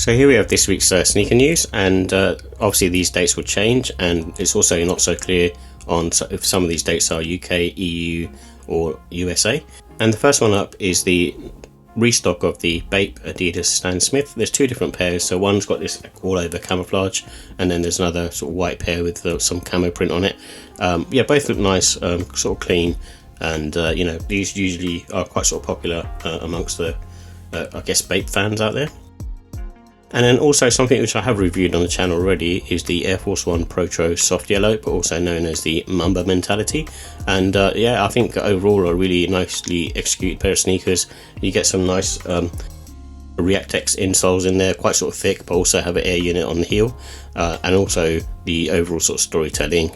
So here we have this week's sneaker news, and obviously these dates will change, and it's also not so clear on if some of these dates are UK, EU or USA. And the first one up is the restock of the Bape Adidas Stan Smith. There's two different pairs, so one's got this all over camouflage, and then there's another sort of white pair with some camo print on it. Yeah, both look nice, sort of clean, and you know, these usually are quite sort of popular amongst the I guess Bape fans out there. And then also something which I have reviewed on the channel already is the Air Force 1 Protro Soft Yellow, but also known as the Mamba Mentality. And yeah, I think overall a really nicely executed pair of sneakers. You get some nice ReactX insoles in there, quite sort of thick, but also have an air unit on the heel. And also the overall sort of storytelling,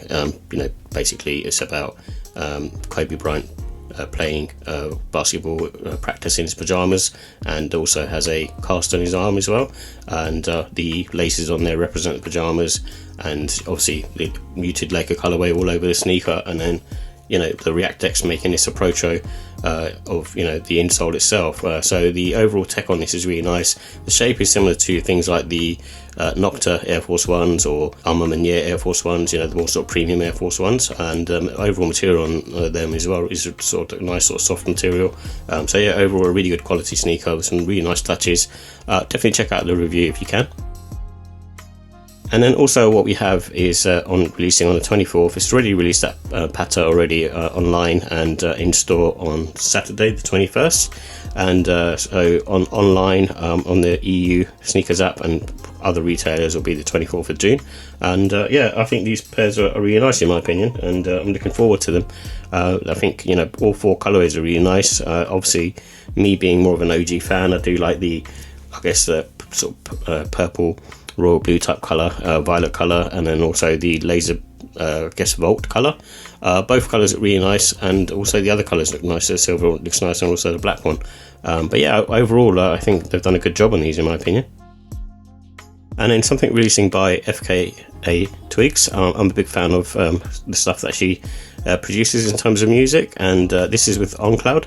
you know, basically it's about Kobe Bryant playing basketball practice in his pajamas, and also has a cast on his arm as well, and the laces on there represent the pajamas, and obviously the muted Laker colorway all over the sneaker, and then you know the ReactX making this a Protro of, you know, the insole itself. So the overall tech on this is really nice. The shape is similar to things like the Nocta Air Force Ones or Maniere Air Force Ones, you know, the more sort of premium Air Force Ones, and overall material on them as well is a sort of nice sort of soft material. So yeah, overall a really good quality sneaker with some really nice touches. Definitely check out the review if you can. And then also what we have is on releasing on the 24th. It's already released at Patta already online and in store on Saturday the 21st. And so online on the EU sneakers app and other retailers will be the 24th of June. And yeah, I think these pairs are really nice in my opinion, and I'm looking forward to them. I think, you know, all four colorways are really nice. Obviously, me being more of an OG fan, I do like the, I guess, the sort of purple royal blue type colour, violet colour, and then also the laser I guess Volt colour. Both colours look really nice, and also the other colours look nice. The silver looks nice, and also the black one. But yeah, overall I think they've done a good job on these in my opinion. And then something releasing by FKA Twigs. I'm a big fan of the stuff that she produces in terms of music, and this is with OnCloud.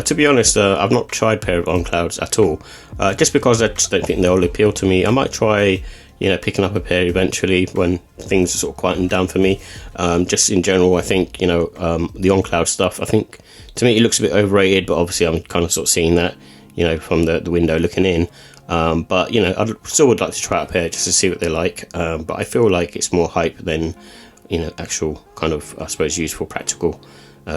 To be honest, I've not tried a pair of OnClouds at all, just because I just don't think they'll appeal to me. I might try, you know, picking up a pair eventually when things are sort of quieting down for me. Just in general, I think, you know, the OnCloud stuff, I think to me it looks a bit overrated, but obviously I'm kind of sort of seeing that, you know, from the window looking in. But you know, I still would like to try out a pair just to see what they're like. But I feel like it's more hype than, you know, actual kind of, I suppose, useful practical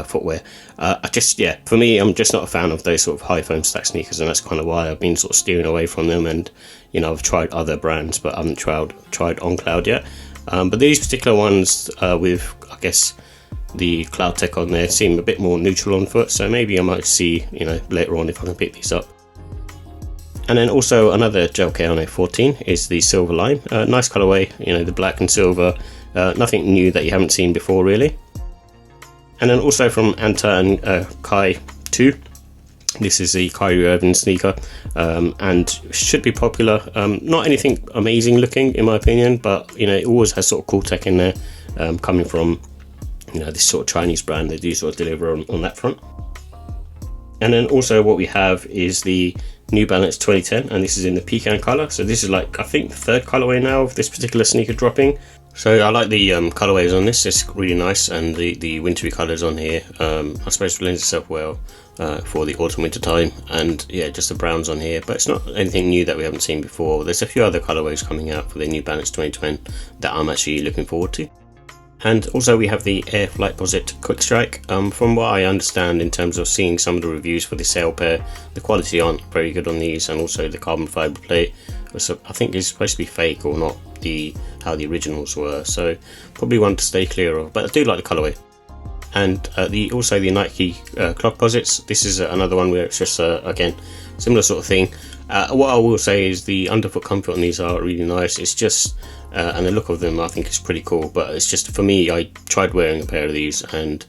footwear. I just, yeah, for me, I'm just not a fan of those sort of high foam stack sneakers, and that's kind of why I've been sort of steering away from them. And you know, I've tried other brands, but I haven't tried OnCloud yet. But these particular ones with, I guess, the cloud tech on there seem a bit more neutral on foot, so maybe I might see, you know, later on if I can pick these up. And then also another Gel Kayano 14 is the Silver Lime. Nice colorway, you know, the black and silver. Nothing new that you haven't seen before really. And then also from Anta and Kai 2. This is the Kyrie Irving sneaker, and should be popular. Not anything amazing looking in my opinion, but you know, it always has sort of cool tech in there, coming from, you know, this sort of Chinese brand. They do sort of deliver on that front. And then also what we have is the New Balance 2010, and this is in the Pecan colour. So this is like, I think, the third colourway now of this particular sneaker dropping. So I like the colourways on this. It's really nice, and the wintry colours on here, I suppose, lends itself well for the autumn winter time. And yeah, just the browns on here, but it's not anything new that we haven't seen before. There's a few other colourways coming out for the New Balance 2010 that I'm actually looking forward to. And also we have the Air Flightposite Quick Strike. From what I understand in terms of seeing some of the reviews for the sale pair, the quality aren't very good on these, and also the carbon fibre plate, which I think is supposed to be fake or not how the originals were, so probably one to stay clear of, but I do like the colourway. And also the Nike Clogposites. This is another one where it's just again, similar sort of thing. What I will say is the underfoot comfort on these are really nice. It's just and the look of them I think is pretty cool, but it's just, for me, I tried wearing a pair of these, and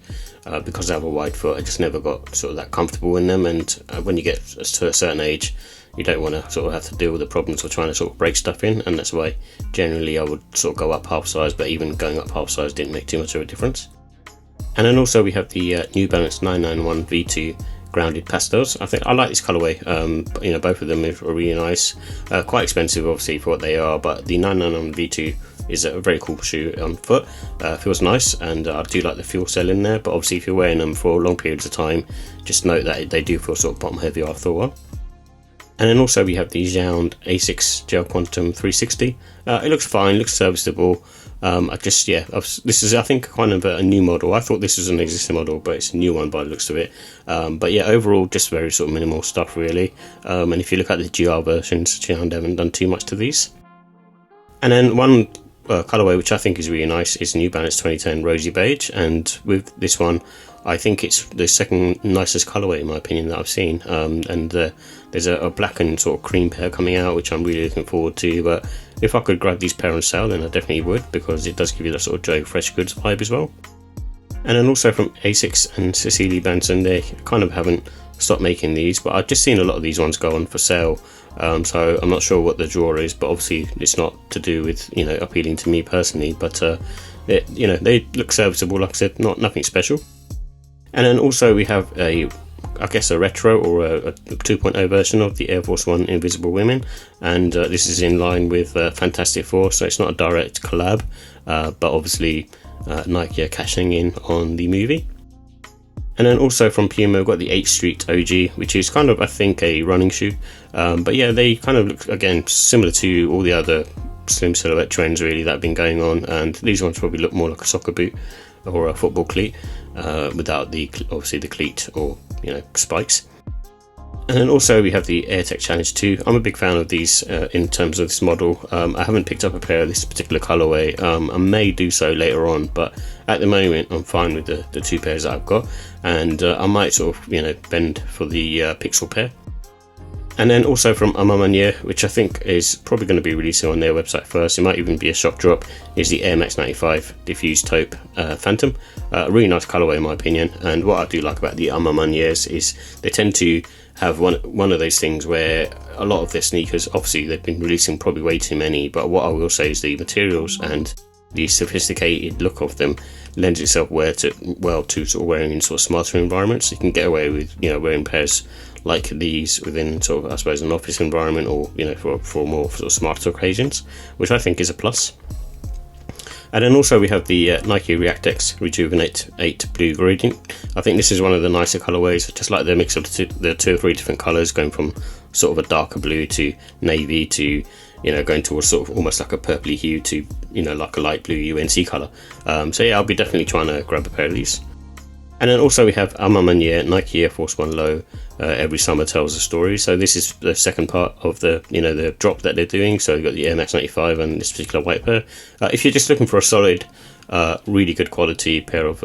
because I have a wide foot, I just never got sort of that comfortable in them. And when you get to a certain age, you don't want to sort of have to deal with the problems of trying to sort of break stuff in, and that's why generally I would sort of go up half size, but even going up half size didn't make too much of a difference. And then also we have the New Balance 991 V2 grounded pastels. I think I like this colorway. You know, both of them are really nice. Quite expensive, obviously, for what they are, but the 999 V2 is a very cool shoe on foot. Feels nice, and I do like the fuel cell in there, but obviously if you're wearing them for long periods of time, just note that they do feel sort of bottom heavy after a while. And then also we have the Xand A6 Gel Quantum 360. It looks fine, looks serviceable. This is, I think, kind of a new model. I thought this was an existing model, but it's a new one by the looks of it. But yeah, overall, just very sort of minimal stuff, really. And if you look at the GR versions, Xand haven't done too much to these. And then one colorway which I think is really nice is New Balance 2010 Rosy Beige, and with this one I think it's the second nicest colorway in my opinion that I've seen. There's a black and sort of cream pair coming out, which I'm really looking forward to, but if I could grab these pair on sale, then I definitely would, because it does give you that sort of Joe Fresh Goods vibe as well. And then also from Asics and Cecili Bansson, they kind of haven't stopped making these, but I've just seen a lot of these ones go on for sale. So I'm not sure what the draw is, but obviously it's not to do with, you know, appealing to me personally, but you know, they look serviceable, like I said, nothing special. And then also we have I guess a retro or a 2.0 version of the Air Force One Invisible Women, and this is in line with Fantastic Four, so it's not a direct collab, but obviously Nike are cashing in on the movie. And then also from Puma, we've got the Puma Street OG, which is kind of, I think, a running shoe. But yeah, they kind of look, again, similar to all the other slim silhouette trends really that have been going on. And these ones probably look more like a soccer boot or a football cleat, without obviously the cleat or, you know, spikes. And then also we have the AirTech Challenge 2. I'm a big fan of these in terms of this model. I haven't picked up a pair of this particular colorway. I may do so later on, but at the moment I'm fine with the two pairs that I've got, and I might sort of, you know, bend for the Pixel pair. And then also from Maniere, which I think is probably going to be releasing on their website first, it might even be a shock drop, is the Air Max 95 Diffuse Taupe Phantom. A really nice colorway in my opinion, and what I do like about the Manieres is they tend to have one of those things where a lot of their sneakers, obviously they've been releasing probably way too many, but what I will say is the materials and the sophisticated look of them lends itself well to sort of wearing in sort of smarter environments. You can get away with, you know, wearing pairs like these within sort of, I suppose, an office environment, or, you know, for more sort of smarter occasions, which I think is a plus. And then also we have the Nike ReactX Rejuvenate 8 Blue Gradient. I think this is one of the nicer colorways. I just like the mix of the two or three different colors, going from sort of a darker blue to navy to, you know, going towards sort of almost like a purpley hue to, you know, like a light blue UNC color. So yeah, I'll be definitely trying to grab a pair of these. And then also we have Maniere Nike Air Force One Low Every Summer Tells a Story. So this is the second part of the, you know, the drop that they're doing. So you've got the Air Max 95 and this particular white pair. If you're just looking for a solid, really good quality pair of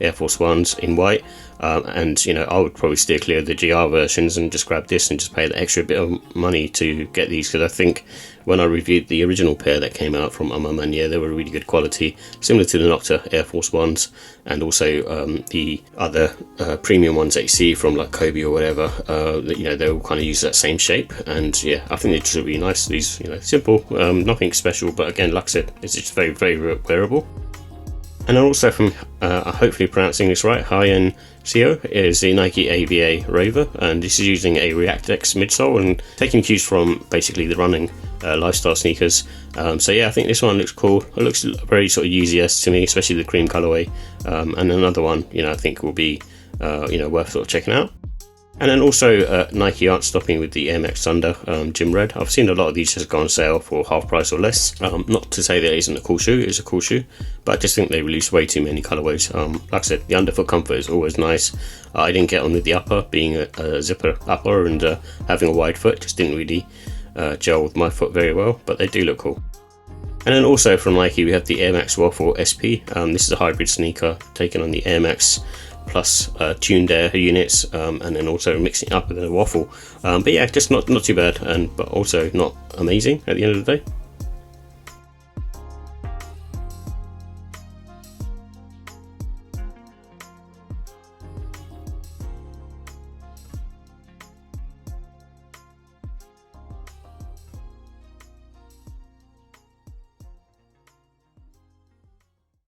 Air Force Ones in white, and, you know, I would probably steer clear of the GR versions and just grab this and just pay the extra bit of money to get these, because I think when I reviewed the original pair that came out from Maniere, they were really good quality, similar to the Nocta Air Force Ones, and also the other premium ones that you see from like Kobe or whatever. You know, they all kind of use that same shape, and yeah, I think they're just really nice. These, you know, simple, nothing special, but again, like I said, it's just very, very wearable. And then also from, hopefully pronouncing this right, Hyien is the Nike AVA Rover, and this is using a ReactX midsole and taking cues from basically the running lifestyle sneakers. So yeah, I think this one looks cool. It looks very sort of Yeezy-esque to me, especially the cream colorway. And another one, you know, I think will be, you know, worth sort of checking out. And then also Nike aren't stopping with the Air Max Thunder Gym Red. I've seen a lot of these just go on sale for half price or less. Not to say that it isn't a cool shoe, it is a cool shoe, but I just think they release way too many colorways. Like I said, the underfoot comfort is always nice. I didn't get on with the upper, being a zipper upper and having a wide foot, just didn't really gel with my foot very well, but they do look cool. And then also from Nike we have the Air Max Waffle SP. This is a hybrid sneaker taken on the Air Max plus tuned air units, and then also mixing it up with a waffle. But yeah, just not too bad, but also not amazing at the end of the day.